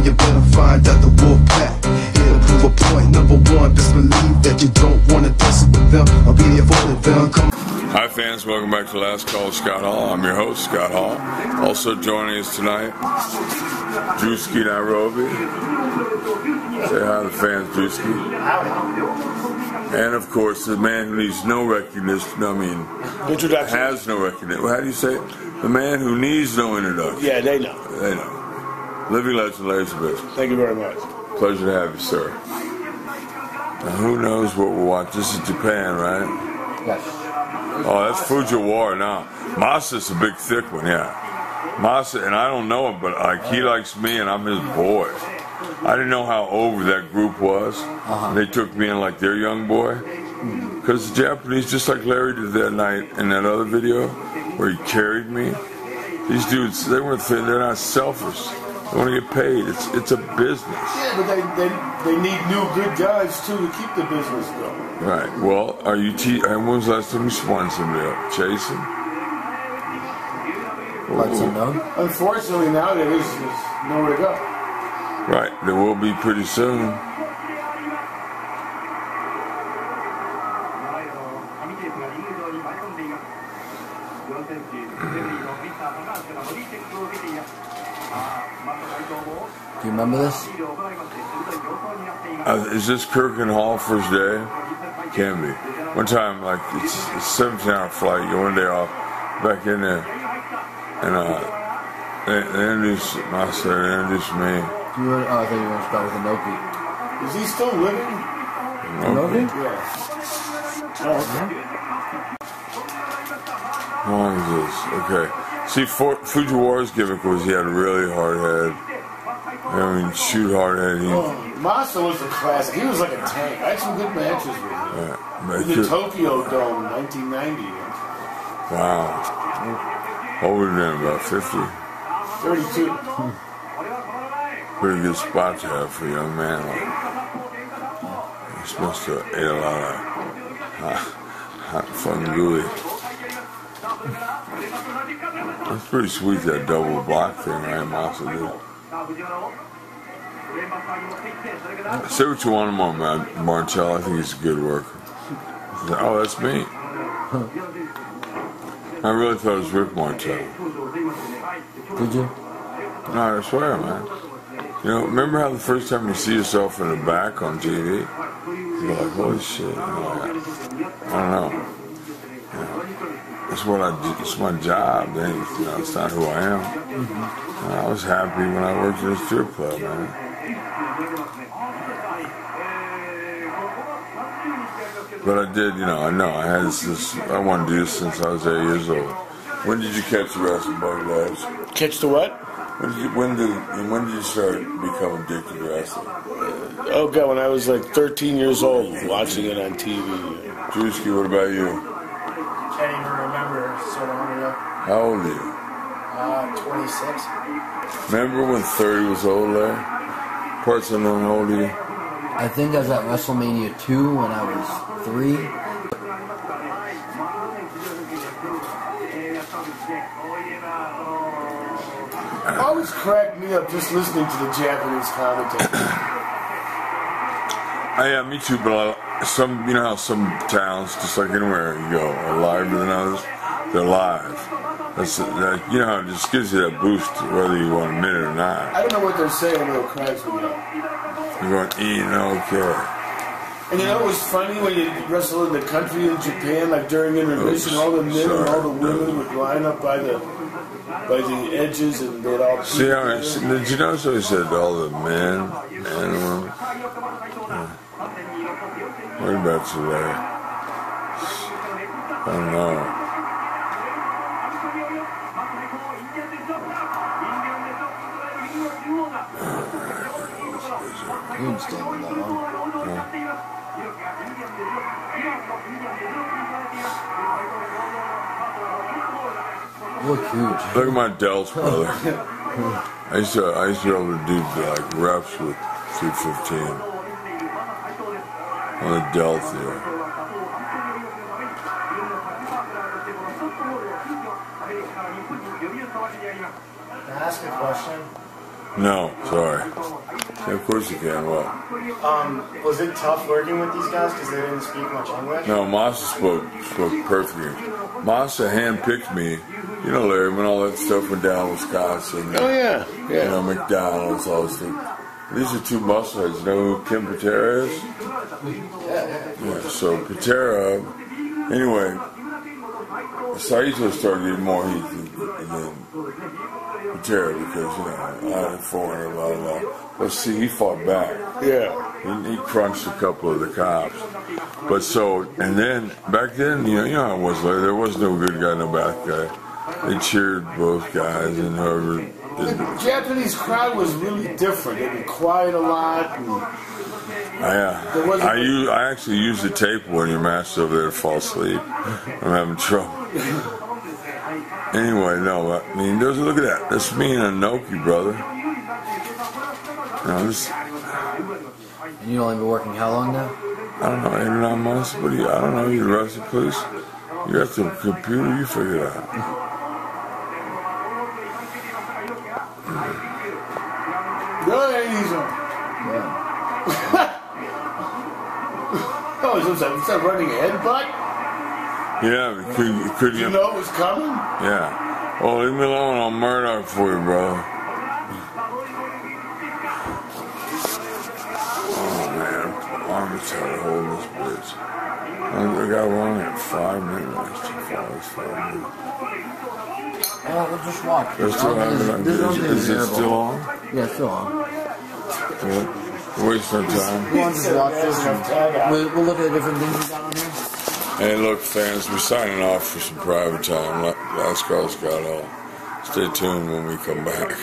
you better find out the wolf pack. Here to prove a point, number one, just believe that you don't want to tussle with them. I'll be there for them. Come. Hi fans, welcome back to Last Call with Scott Hall. I'm your host, Scott Hall. Also joining us tonight, Drewski Nairobi. Say hi to the fans, Drewski. And of course, the man who needs no recognition, introduction. Has no recognition. How do you say it? The man who needs no introduction. Yeah, they know. They know. Living legend, Larry Zbyszko. Thank you very much. Pleasure to have you, sir. Now, who knows what we'll watch? This is Japan, right? Yes. Oh, that's Fujiwara now. Masa's a big, thick one, yeah. Masa, and I don't know him, but like he likes me and I'm his boy. I didn't know how over that group was. They took me in like their young boy. Because the Japanese, just like Larry did that night in that other video where he carried me, these dudes, they're not selfish. They want to get paid. It's a business. Yeah, but they need new good guys too to keep the business going. Right. Well, are you? When was the last time you spun somebody up? Chasing? Unfortunately, nowadays there's nowhere to go. Right. There will be pretty soon. Do you remember this? Is this Kirk and Hall first day? Can be. One time, like, it's a 17-hour flight. You one day off, back in there, and they introduced Masa, they introduced me. I thought you were going to start with Inoki. Is he still living? Inoki? Yeah. Oh, okay. How long is this? Okay. See, Fujiwara's gimmick was he had a really hard head. I mean, shoot hard head. Masa was a classic. He was like a tank. I had some good matches with him. Yeah, in the Tokyo Dome, 1990. Wow. Older than about 50. 32. Pretty good spot to have for a young man. Like, he must have ate a lot of hot fun gooey. That's pretty sweet, that double block thing, right? Masa did. Say what you want him on, man. Martel, I think he's a good worker. Oh, that's me. I really thought it was Rick Martel. Did you? No, I swear, man. You know, remember how the first time you see yourself in the back on TV, you're like, holy shit. You know, I don't know. You know, that's what I do. It's my job. You know, it's not who I am. I was happy when I worked in a strip club, man. But I did, you know, I had this, I wanted to do this since I was 8 years old. When did you catch the wrestling bug, lads? Catch the what? When did you start becoming addicted to wrestling? Oh God, when I was like 13 years old, watching it on TV. Drewski, what about you? Can't even remember so long ago. How old are you? 26. Remember when 30 was old, Larry? Parts unknown, how old are you? I think I was at WrestleMania 2 when I was 3. It always cracked me up just listening to the Japanese commentators. Yeah, me too, but you know how some towns, just like anywhere you go, are live than others? They're live. You know, it just gives you that boost whether you want to admit it or not. I don't know what they're saying, but it cracks me up. You're going, okay. And you know it was funny when you wrestle in the country in Japan, like during intermission, all the men and all the women would line up by the edges and they'd all... See how did you notice how he said all the men and women? What about you, Larry? I don't know. You didn't stand in that long. You look huge. Look at my delts, brother. I used to be able to do like reps with 215 on the delts there. Can I ask a question? No, sorry. Of course you can. What? Was it tough working with these guys because they didn't speak much English? No, Massa spoke perfectly. Massa handpicked me. You know, Larry, when all that stuff went down in Wisconsin. Oh yeah, You know, McDonald's, all this thing. These are two muscleheads. You know who Kim Patera is? Yeah, so Patera, anyway, Saito started getting more heat than Patera because, you know, I had 400, blah, blah. But see, he fought back. yeah. He crunched a couple of the cops. But so, and then, back then, you know how it was, like, there was no good guy, no bad guy. They cheered both guys, and whoever... The Japanese crowd was really different. They'd be quiet a lot. And I actually use the tape when your master's over there to fall asleep. I'm having trouble. Anyway, no, I mean, look at that. That's me and Inoki, brother. Now, this, And you only been working how long now? I don't know, 8 or 9 months. But I don't know. You arrested, police? You got the computer. You figure it out. Really easy. Yeah. Oh, is that running a headbutt? Yeah, could You know it was coming? Yeah. Oh, leave me alone. I'll murder for you, brother. Oh, man. I'm just tired of holding this bitch. I got one at 5 minutes. That's too far. It's 5 minutes. Well, we'll just watch. That's still happening. Is it still on? Yeah, still on. Yeah. Waste no time. We'll just watch this. We'll look at the different things we got on here. Hey, look, fans, we're signing off for some private time. Last call's got all. Stay tuned when we come back.